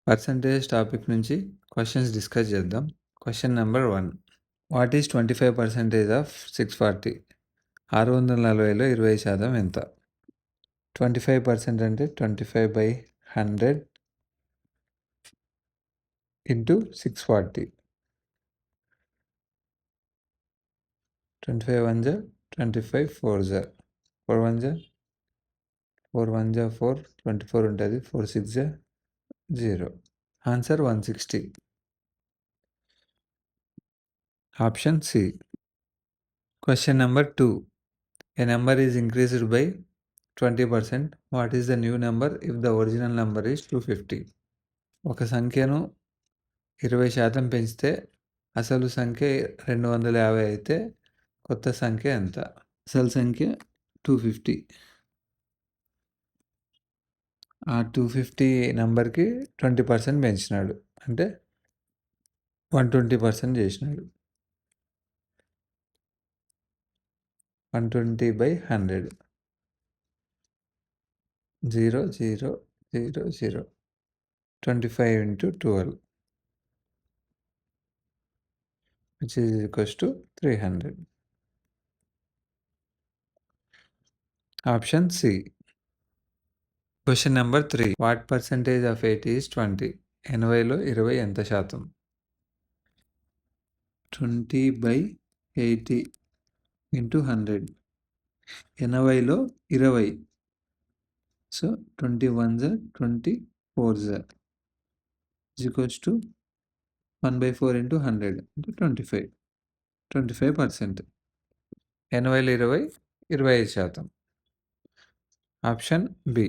Percentage topic నుంచి questions discuss చేద్దాం. Question number 1. What is 25% of 640? 640లో 20% ఎంత? 25% అంటే 25/100 ఇంటూ 640. 25 1 జా 25 4 జా 4 1 జా 4 1 జా 4 24 ఉంటుంది. 4 6 జా 0. Answer 160. Option C. Question number 2. A number is increased by 20%. What is the new number if the original number is 250? ఒక సంఖ్యను 20% పెంచితే అసలు సంఖ్య 250 అయితే కొత్త సంఖ్య ఎంత? అసలు సంఖ్య 250. ఆ 250 నంబర్కి 20% పెంచినాడు అంటే 120% చేసినాడు. 120/100. 0 0 0 0. 25 into 12, which is equals to 300. Option C. Question number 3. What percentage of 80 is 20? 80లో 20 ఎంత శాతం? 20/80 into 100. 80లో 20. So 21 జా 24 జా is equals to 1/4 into 100 into 25. 25%. 80లో 20 25%. Option B.